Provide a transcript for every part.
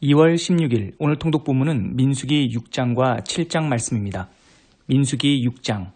2월 16일 오늘 통독 본문은 민수기 6장과 7장 말씀입니다. 민수기 6장.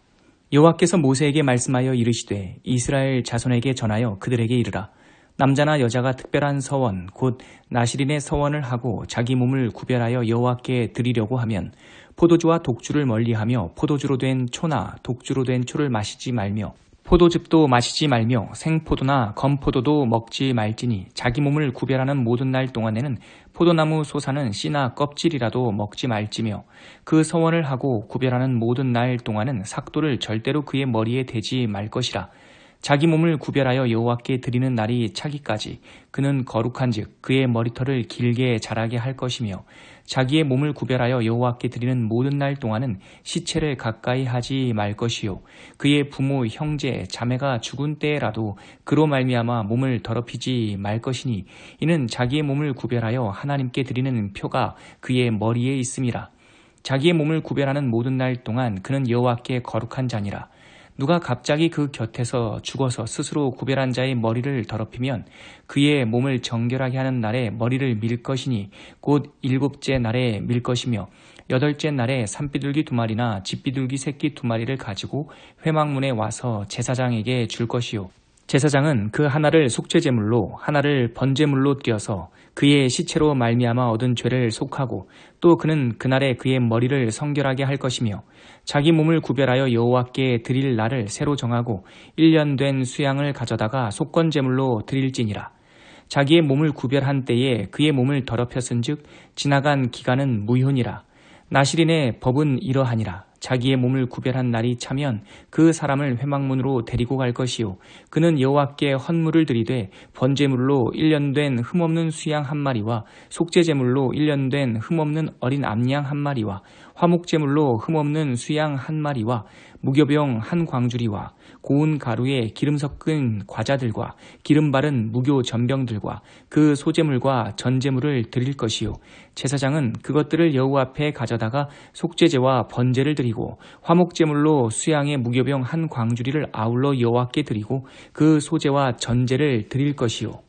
여호와께서 모세에게 말씀하여 이르시되 이스라엘 자손에게 전하여 그들에게 이르라. 남자나 여자가 특별한 서원 곧 나실인의 서원을 하고 자기 몸을 구별하여 여호와께 드리려고 하면 포도주와 독주를 멀리하며 포도주로 된 초나 독주로 된 초를 마시지 말며 포도즙도 마시지 말며 생포도나 검포도도 먹지 말지니 자기 몸을 구별하는 모든 날 동안에는 포도나무 솟아는 씨나 껍질이라도 먹지 말지며 그 서원을 하고 구별하는 모든 날 동안은 삭도를 절대로 그의 머리에 대지 말 것이라. 자기 몸을 구별하여 여호와께 드리는 날이 차기까지 그는 거룩한즉 그의 머리털을 길게 자라게 할 것이며 자기의 몸을 구별하여 여호와께 드리는 모든 날 동안은 시체를 가까이 하지 말 것이요 그의 부모 형제 자매가 죽은 때라도 그로 말미암아 몸을 더럽히지 말 것이니 이는 자기의 몸을 구별하여 하나님께 드리는 표가 그의 머리에 있음이라. 자기의 몸을 구별하는 모든 날 동안 그는 여호와께 거룩한 자니라. 누가 갑자기 그 곁에서 죽어서 스스로 구별한 자의 머리를 더럽히면 그의 몸을 정결하게 하는 날에 머리를 밀 것이니 곧 7째 날에 밀 것이며 8째 날에 산비둘기 2마리나 집비둘기 새끼 2마리를 가지고 회막문에 와서 제사장에게 줄 것이요 제사장은 그 하나를 속죄제물로 하나를 번제물로 띄어서 그의 시체로 말미암아 얻은 죄를 속하고 또 그는 그날에 그의 머리를 성결하게 할 것이며 자기 몸을 구별하여 여호와께 드릴 날을 새로 정하고 1년 된 수양을 가져다가 속건제물로 드릴지니라. 자기의 몸을 구별한 때에 그의 몸을 더럽혔은즉 지나간 기간은 무효니라. 나실인의 법은 이러하니라. 자기의 몸을 구별한 날이 차면 그 사람을 회막문으로 데리고 갈 것이요 그는 여호와께 헌물을 드리되 번제물로 1년 된 흠없는 수양 1마리와 속죄제물로 1년 된 흠없는 어린 암양 1마리와 화목제물로 흠없는 수양 1마리와 무교병 1광주리와 고운 가루에 기름 섞은 과자들과 기름 바른 무교 전병들과 그 소제물과 전제물을 드릴 것이요 제사장은 그것들을 여호와 앞에 가져다가 속죄제와 번제를 드리고 화목제물로 수양의 무교병 1광주리를 아울러 여호와께 드리고 그 소제와 전제를 드릴 것이요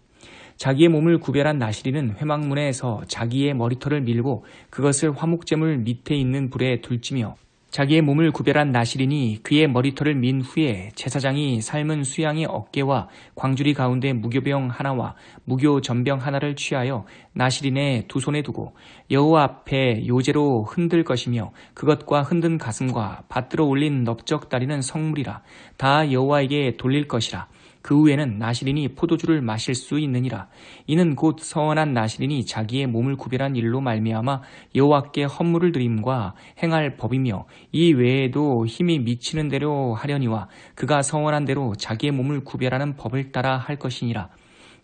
자기의 몸을 구별한 나실인은 회막문에서 자기의 머리털을 밀고 그것을 화목제물 밑에 있는 불에 둘지며 자기의 몸을 구별한 나실인이 그의 머리털을 민 후에 제사장이 삶은 수양의 어깨와 광주리 가운데 무교병 하나와 무교 전병 하나를 취하여 나실인의 두 손에 두고 여호와 앞에 요제로 흔들 것이며 그것과 흔든 가슴과 받들어 올린 넓적 다리는 성물이라 다 여호와에게 돌릴 것이라. 그 후에는 나실인이 포도주를 마실 수 있느니라. 이는 곧 서원한 나실인이 자기의 몸을 구별한 일로 말미암아 여호와께 헌물을 드림과 행할 법이며 이 외에도 힘이 미치는 대로 하려니와 그가 서원한 대로 자기의 몸을 구별하는 법을 따라 할 것이니라.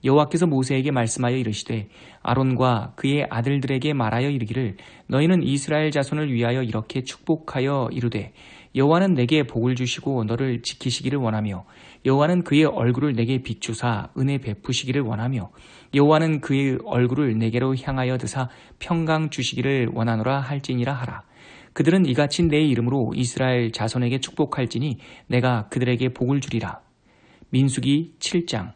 여호와께서 모세에게 말씀하여 이르시되 아론과 그의 아들들에게 말하여 이르기를 너희는 이스라엘 자손을 위하여 이렇게 축복하여 이르되 여호와는 내게 복을 주시고 너를 지키시기를 원하며 여호와는 그의 얼굴을 내게 비추사 은혜 베푸시기를 원하며 여호와는 그의 얼굴을 내게로 향하여 드사 평강 주시기를 원하노라 할지니라 하라. 그들은 이같이 내 이름으로 이스라엘 자손에게 축복할지니 내가 그들에게 복을 주리라. 민수기 7장.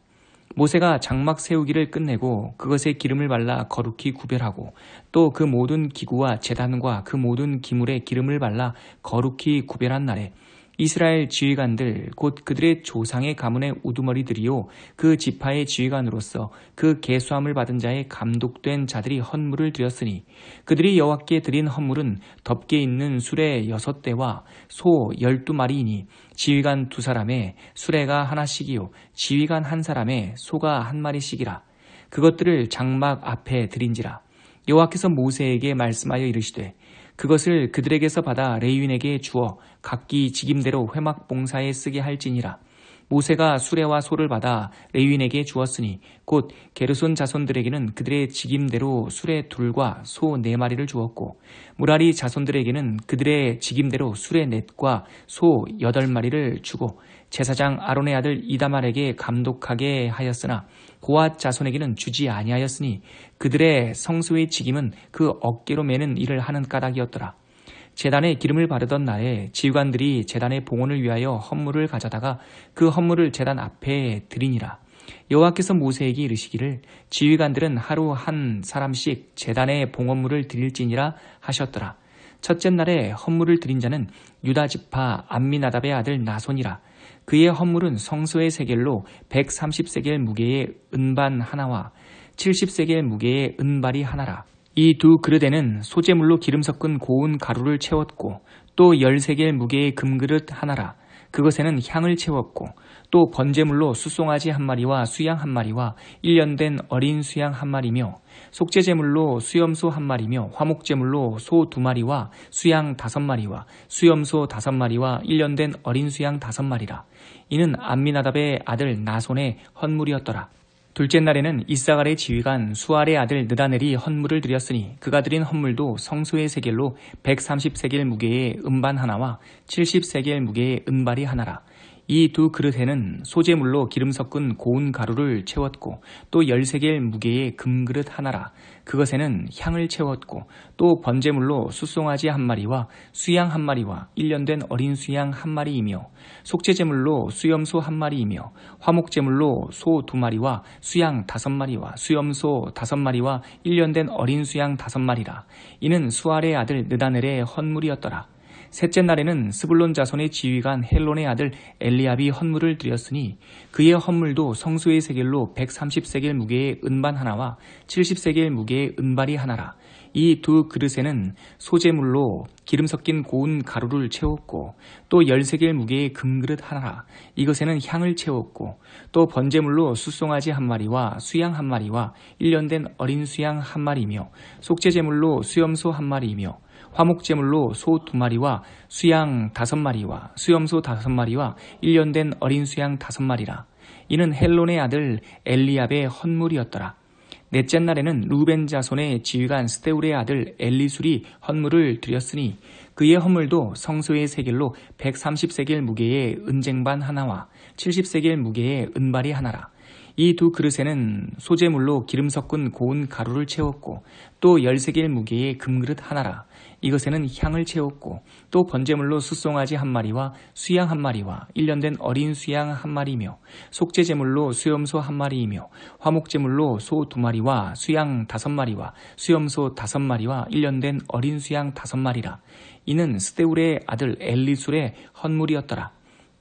모세가 장막 세우기를 끝내고 그것에 기름을 발라 거룩히 구별하고 또 그 모든 기구와 제단과 그 모든 기물에 기름을 발라 거룩히 구별한 날에 이스라엘 지휘관들 곧 그들의 조상의 가문의 우두머리들이요 그 지파의 지휘관으로서 그 계수함을 받은 자의 감독된 자들이 헌물을 드렸으니 그들이 여호와께 드린 헌물은 덮개 있는 수레 6대와 소 12마리이니 지휘관 2사람에 수레가 하나씩이요 지휘관 1사람에 소가 1마리씩이라. 그것들을 장막 앞에 드린지라. 여호와께서 모세에게 말씀하여 이르시되 그것을 그들에게서 받아 레위인에게 주어 각기 직임대로 회막 봉사에 쓰게 할지니라. 모세가 수레와 소를 받아 레위인에게 주었으니 곧 게르손 자손들에게는 그들의 직임대로 수레 2과 소 4마리를 주었고 무라리 자손들에게는 그들의 직임대로 수레 4과 소 8마리를 주고 제사장 아론의 아들 이다말에게 감독하게 하였으나 고앗 자손에게는 주지 아니하였으니 그들의 성소의 직임은 그 어깨로 매는 일을 하는 까닭이었더라. 제단에 기름을 바르던 날에 지휘관들이 제단의 봉헌을 위하여 헌물을 가져다가 그 헌물을 제단 앞에 드리니라. 여호와께서 모세에게 이르시기를 지휘관들은 하루 한 사람씩 제단에 봉헌물을 드릴지니라 하셨더라. 첫째 날에 헌물을 드린 자는 유다 지파 암미나답의 아들 나손이라. 그의 헌물은 성소의 세겔로 130세겔 무게의 은반 하나와 70세겔 무게의 은발이 하나라. 이 두 그릇에는 소재물로 기름 섞은 고운 가루를 채웠고 또 10세겔 무게의 금그릇 하나라. 그것에는 향을 채웠고 또 번제물로 숫송아지 한 마리와 수양 한 마리와 1년 된 어린 수양 한 마리며 속죄제물로 수염소 한 마리며 화목제물로 소 2마리와 수양 5마리와 수염소 5마리와 1년 된 어린 수양 5마리라. 이는 암미나답의 아들 나손의 헌물이었더라. 둘째 날에는 이사갈의 지휘관 수알의 아들 느다넬이 헌물을 드렸으니 그가 드린 헌물도 성소의 세겔로 130세겔 무게의 은반 하나와 70세겔 무게의 은발이 하나라. 이 두 그릇에는 소재물로 기름 섞은 고운 가루를 채웠고 또 10세겔 무게의 금그릇 하나라. 그것에는 향을 채웠고 또 번제물로 숫송아지 한 마리와 수양 한 마리와 1년 된 어린 수양 한 마리이며 속죄제물로 수염소 한 마리이며 화목제물로 소 2마리와 수양 5마리와 수염소 5마리와 1년 된 어린 수양 5마리라. 이는 수알의 아들 느다넬의 헌물이었더라. 셋째 날에는 스불론 자손의 지휘관 헬론의 아들 엘리압이 헌물을 드렸으니 그의 헌물도 성소의 세겔로 130세겔 무게의 은반 하나와 70세겔 무게의 은발이 하나라. 이 두 그릇에는 소재물로 기름 섞인 고운 가루를 채웠고 또 10세겔 무게의 금그릇 하나라. 이것에는 향을 채웠고 또 번제물로 숫송아지 한 마리와 수양 한 마리와 1년 된 어린 수양 한 마리며 속죄제물로 수염소 한 마리이며 화목제물로 소 2마리와 수양 5마리와 수염소 5마리와 1년 된 어린 수양 5마리라. 이는 헬론의 아들 엘리압의 헌물이었더라. 넷째 날에는 루벤 자손의 지휘관 스데울의 아들 엘리술이 헌물을 드렸으니 그의 헌물도 성소의 세겔로 130세겔 무게의 은쟁반 하나와 70세겔 무게의 은발이 하나라. 이 두 그릇에는 소재물로 기름 섞은 고운 가루를 채웠고 또 10세겔 무게의 금그릇 하나라. 이것에는 향을 채웠고 또 번제물로 숫송아지 한 마리와 수양 한 마리와 1년 된 어린 수양 한 마리며 속죄제물로 수염소 한 마리이며 화목제물로 소 2마리와 수양 5마리와 수염소 5마리와 1년 된 어린 수양 5마리라. 이는 스데울의 아들 엘리술의 헌물이었더라.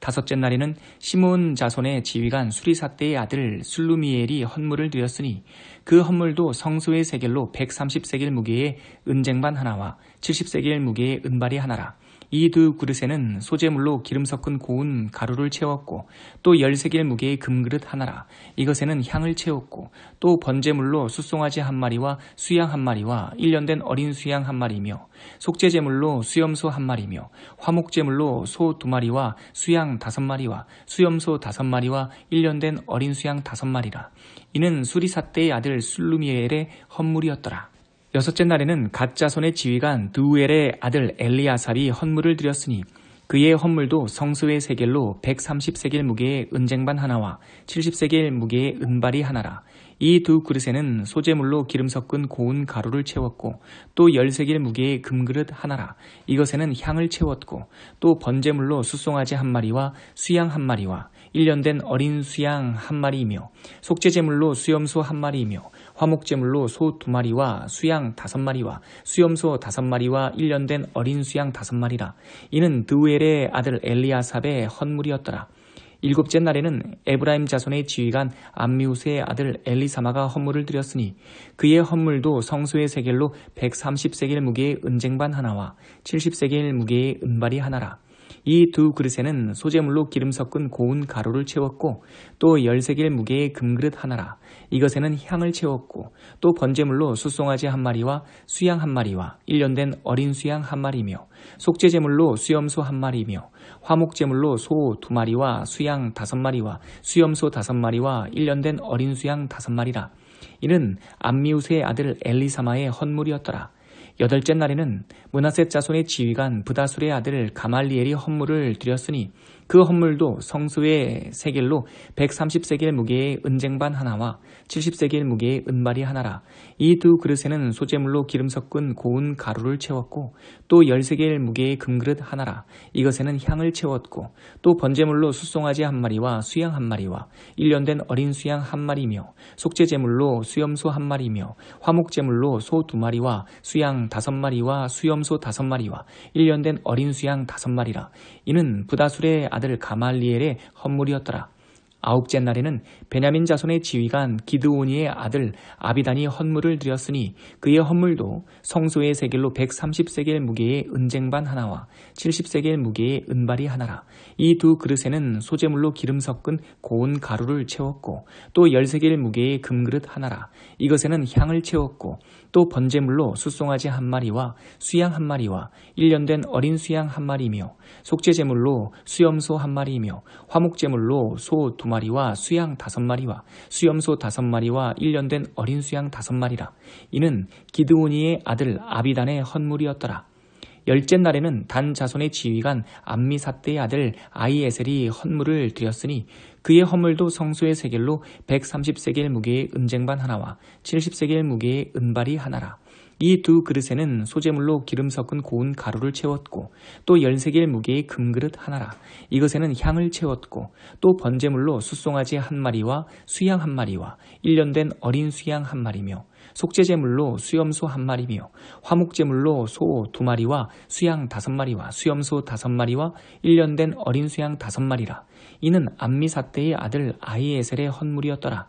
다섯째 날에는 시몬 자손의 지휘관 수리사대의 아들 술루미엘이 헌물을 드렸으니 그 헌물도 성소의 세겔로 130세겔 무게의 은쟁반 하나와 70세겔 무게의 은발이 하나라. 이 두 그릇에는 소재물로 기름 섞은 고운 가루를 채웠고 또 10세겔 무게의 금그릇 하나라. 이것에는 향을 채웠고 또 번제물로 숫송아지 한 마리와 수양 한 마리와 1년 된 어린 수양 한 마리며 속죄제물로 수염소 한 마리며 화목제물로 소 2마리와 수양 5마리와 수염소 5마리와 1년 된 어린 수양 5마리라. 이는 수리사대의 아들 술루미엘의 헌물이었더라. 여섯째 날에는 갓 자손의 지휘관 드우엘의 아들 엘리아삽이 헌물을 드렸으니 그의 헌물도 성소의 세겔로 130세겔 무게의 은쟁반 하나와 70세겔 무게의 은발이 하나라. 이 두 그릇에는 소재물로 기름 섞은 고운 가루를 채웠고 또 10세겔 무게의 금그릇 하나라. 이것에는 향을 채웠고 또 번제물로 숫송아지 한 마리와 수양 한 마리와 1년 된 어린 수양 한 마리이며 속죄제물로 수염소 한 마리이며 화목제물로 소 2마리와 수양 5마리와 수염소 5마리와 1년 된 어린 수양 5마리라. 이는 드우엘의 아들 엘리아삽의 헌물이었더라. 일곱째 날에는 에브라임 자손의 지휘관 암미우스의 아들 엘리사마가 헌물을 드렸으니 그의 헌물도 성소의 세겔로 130세겔 무게의 은쟁반 하나와 70세겔 무게의 은발이 하나라. 이 두 그릇에는 소재물로 기름 섞은 고운 가루를 채웠고 또 10세겔 무게의 금그릇 하나라. 이것에는 향을 채웠고 또 번제물로 숫송아지 한 마리와 수양 한 마리와 1년 된 어린 수양 한 마리며 속죄제물로 수염소 한 마리며 화목제물로 소 2마리와 수양 5마리와 수염소 5마리와 1년 된 어린 수양 5마리라. 이는 암미우스의 아들 엘리사마의 헌물이었더라. 여덟째 날에는 므낫세 자손의 지휘관 브다술의 아들 가말리엘이 헌물을 드렸으니 그 헌물도 성소의 세겔로 130세겔 무게의 은쟁반 하나와 70세겔 무게의 은발이 하나라. 이 두 그릇에는 소재물로 기름 섞은 고운 가루를 채웠고 또 10세겔 무게의 금그릇 하나라. 이것에는 향을 채웠고 또 번제물로 숫송아지 한 마리와 수양 한 마리와 1년 된 어린 수양 한 마리며 속죄제물로 수염소 한 마리며 화목제물로 소 2마리와 수양 5마리와 수염소 5마리와 1년 된 어린 수양 5마리라. 이는 부다술의 아들 가말리엘의 헌물이었더라. 아홉째 날에는 베냐민 자손의 지휘관 기드오니의 아들 아비단이 헌물을 드렸으니 그의 헌물도 성소의 세겔로 130세겔 무게의 은쟁반 하나와 70세겔 무게의 은발이 하나라. 이 두 그릇에는 소재물로 기름 섞은 고운 가루를 채웠고 또 10세겔 무게의 금그릇 하나라. 이것에는 향을 채웠고 또 번제물로 숫송아지 한 마리와 수양 한 마리와 1년 된 어린 수양 한 마리며 속죄제물로 수염소 한 마리며 화목제물로 소 2마리와 수양 5마리와 수염소 5마리와 1년 된 어린 수양 5마리라. 이는 기드오니의 아들 아비단의 헌물이었더라. 열째 날에는 단 자손의 지휘관 암미사대의 아들 아히에셀이 헌물을 드렸으니 그의 헌물도 성소의 세겔로 130세겔 무게의 은쟁반 하나와 70세겔 무게의 은발이 하나라. 이 두 그릇에는 소재물로 기름 섞은 고운 가루를 채웠고 또 10세겔 무게의 금그릇 하나라. 이것에는 향을 채웠고 또 번제물로 숫송아지 한 마리와 수양 한 마리와 1년 된 어린 수양 한 마리며 속죄제물로 수염소 한 마리며 화목제물로 소 2마리와 수양 5마리와 수염소 5마리와 1년 된 어린 수양 5마리라. 이는 암미사대의 아들 아히에셀의 헌물이었더라.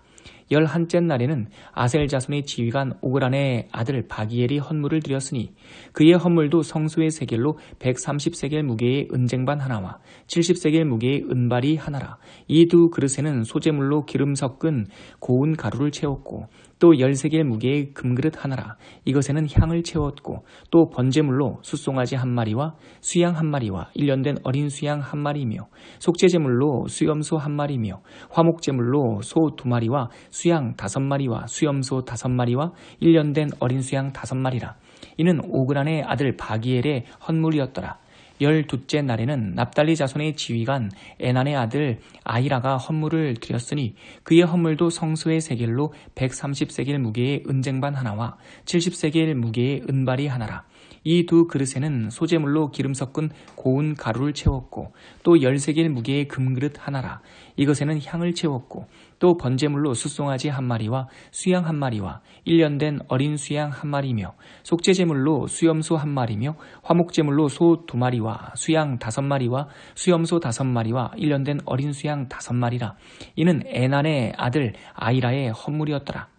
11째 날에는 아셀 자손의 지휘관 오그란의 아들 바기엘이 헌물을 드렸으니 그의 헌물도 성소의 세겔로 130세겔 무게의 은쟁반 하나와 70세겔 무게의 은발이 하나라. 이 두 그릇에는 소재물로 기름 섞은 고운 가루를 채웠고 또 10세겔 무게의 금그릇 하나라. 이것에는 향을 채웠고 또 번제물로 숫송아지 한 마리와 수양 한 마리와 1년 된 어린 수양 한 마리며 속죄제물로 수염소 한 마리며 화목제물로 소 2마리와 수양 5마리와 수염소 5마리와 1년 된 어린 수양 5마리라. 이는 오그란의 아들 바기엘의 헌물이었더라. 12째 날에는 납달리 자손의 지휘관 에난의 아들 아히라가 헌물을 드렸으니 그의 헌물도 성소의 세겔로 130세겔 무게의 은쟁반 하나와 70세겔 무게의 은발이 하나라. 이 두 그릇에는 소재물로 기름 섞은 고운 가루를 채웠고 또 10세겔 무게의 금그릇 하나라. 이것에는 향을 채웠고 또 번제물로 숫송아지 한 마리와 수양 한 마리와 1년 된 어린 수양 한 마리며 속죄제물로 수염소 한 마리며 화목제물로 소 2마리와 수양 5마리와 수염소 5마리와 1년 된 어린 수양 5마리라. 이는 에난의 아들 아히라의 헌물이었더라.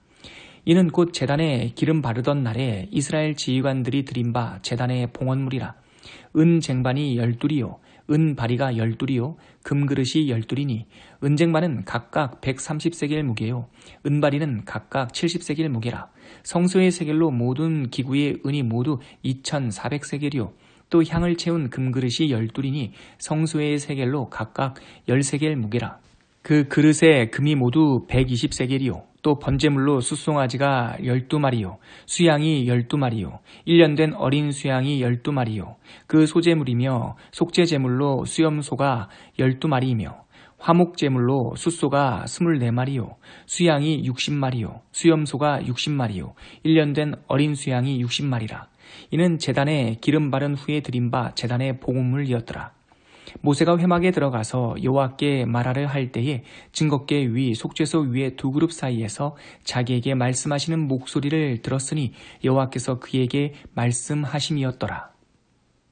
이는 곧 제단에 기름 바르던 날에 이스라엘 지휘관들이 드린 바 제단의 봉헌물이라. 은쟁반이 12이요 은바리가 12이요 금그릇이 12이니 은쟁반은 각각 130세겔 무게요 은바리는 각각 70세겔 무게라. 성소의 세겔로 모든 기구의 은이 모두 2400세겔이요 또 향을 채운 금그릇이 12이니 성소의 세겔로 각각 10세겔 무게라. 그 그릇에 금이 모두 120세겔이요 또 번제물로 숫송아지가 12마리요 수양이 12마리요 1년 된 어린 수양이 12마리요 그 소제물이며 속죄제물로 수염소가 12마리이며 화목제물로 숫소가 24마리요 수양이 60마리요 수염소가 60마리요 1년 된 어린 수양이 60마리라. 이는 제단에 기름 바른 후에 드린 바 제단의 봉헌물이었더라. 모세가 회막에 들어가서 여호와께 말하려 할 때에 증거궤 위 속죄소 위의 두 그룹 사이에서 자기에게 말씀하시는 목소리를 들었으니 여호와께서 그에게 말씀하심이었더라.